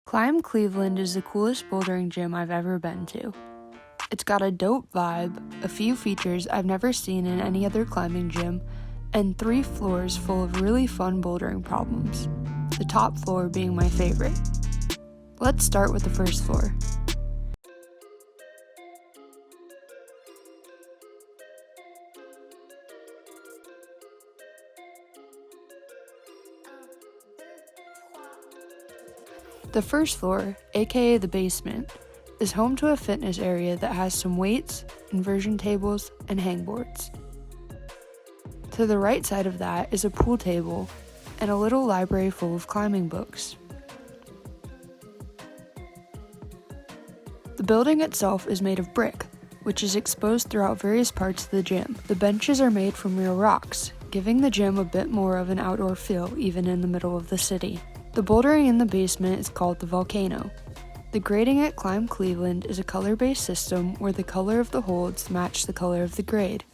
Climb Cleveland is the coolest bouldering gym I've ever been to. It's got a dope vibe, a few features I've never seen in any other climbing gym, and 3 floors full of really fun bouldering problems, the top floor being my favorite. Let's start with the first floor. The first floor, aka the basement, is home to a fitness area that has some weights, inversion tables, and hangboards. To the right side of that is a pool table and a little library full of climbing books. The building itself is made of brick, which is exposed throughout various parts of the gym. The benches are made from real rocks, giving the gym a bit more of an outdoor feel even in the middle of the city. The bouldering in the basement is called the volcano. The grading at Climb Cleveland is a color-based system where the color of the holds match the color of the grade.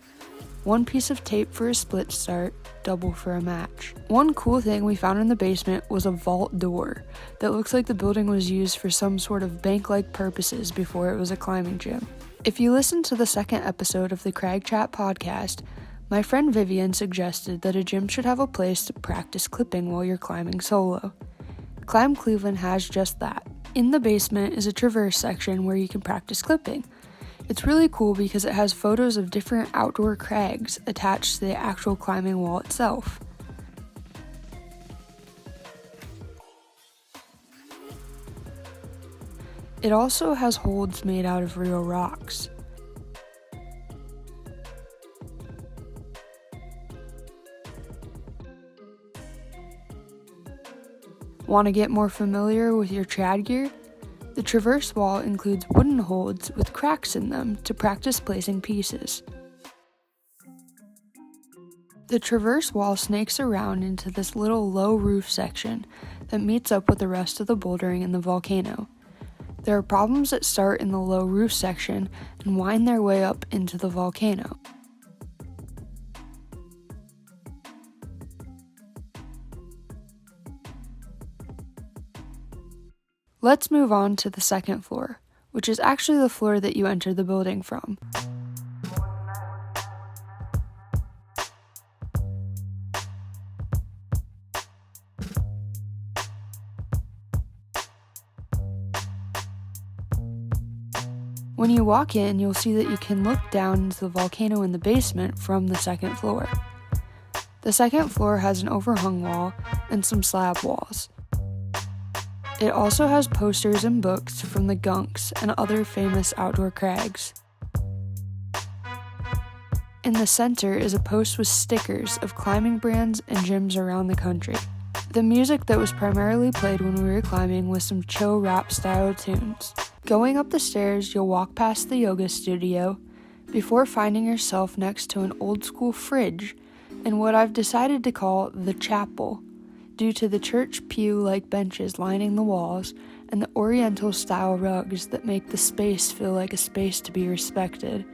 1 piece of tape for a split start, double for a match. One cool thing we found in the basement was a vault door that looks like the building was used for some sort of bank-like purposes before it was a climbing gym. If you listen to the second episode of the Crag Chat podcast, my friend Vivian suggested that a gym should have a place to practice clipping while you're climbing solo. Climb Cleveland has just that. In the basement is a traverse section where you can practice clipping. It's really cool because it has photos of different outdoor crags attached to the actual climbing wall itself. It also has holds made out of real rocks. Want to get more familiar with your trad gear? The traverse wall includes wooden holds with cracks in them to practice placing pieces. The traverse wall snakes around into this little low roof section that meets up with the rest of the bouldering in the volcano. There are problems that start in the low roof section and wind their way up into the volcano. Let's move on to the second floor, which is actually the floor that you enter the building from. When you walk in, you'll see that you can look down into the volcano in the basement from the second floor. The second floor has an overhung wall and some slab walls. It also has posters and books from the Gunks and other famous outdoor crags. In the center is a post with stickers of climbing brands and gyms around the country. The music that was primarily played when we were climbing was some chill rap style tunes. Going up the stairs, you'll walk past the yoga studio before finding yourself next to an old school fridge and what I've decided to call the chapel, due to the church pew-like benches lining the walls and the oriental-style rugs that make the space feel like a space to be respected.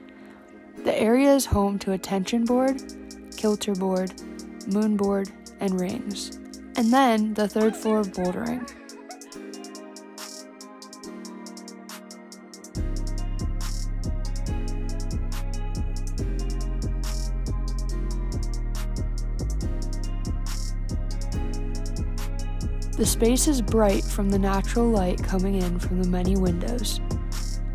The area is home to a tension board, kilter board, moon board, and rings. And then the third floor of bouldering. The space is bright from the natural light coming in from the many windows,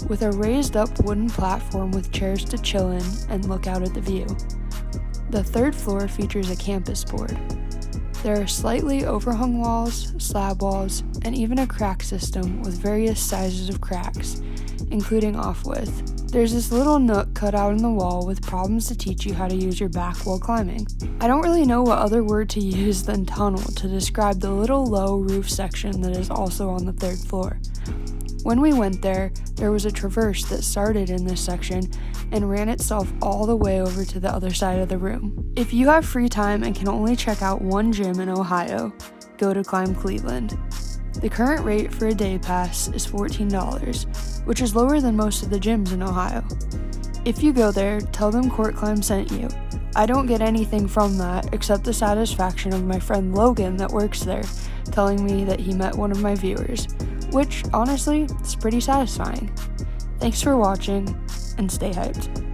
with a raised up wooden platform with chairs to chill in and look out at the view. The third floor features a campus board. There are slightly overhung walls, slab walls, and even a crack system with various sizes of cracks, including off-width. There's this little nook cut out in the wall with problems to teach you how to use your back while climbing. I don't really know what other word to use than tunnel to describe the little low roof section that is also on the third floor. When we went there was a traverse that started in this section and ran itself all the way over to the other side of the room. If you have free time and can only check out one gym in Ohio, go to Climb Cleveland. The current rate for a day pass is $14, which is lower than most of the gyms in Ohio. If you go there, tell them Court Climb sent you. I don't get anything from that except the satisfaction of my friend Logan that works there telling me that he met one of my viewers. which honestly is pretty satisfying. Thanks for watching, and stay hyped.